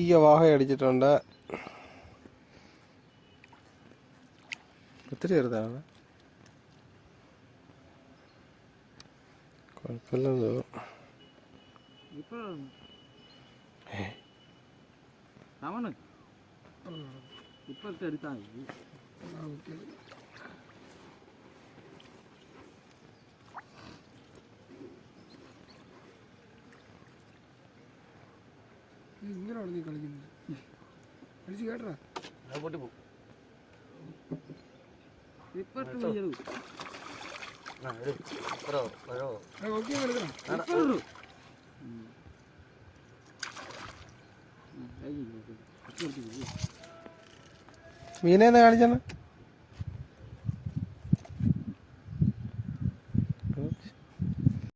ഈ വാഹ അടിച്ചിട്ടുണ്ട്. ഒത്തിരി ചെറുതാണ്, കുഴപ്പമില്ലെന്ന് ഇങ്ങനെയാണ് നീ കളിക്കുന്നത്. അടിച്ച് കേട്ടറാ പൊട്ടി പോകും. മീനെ കാണിച്ചാണ്.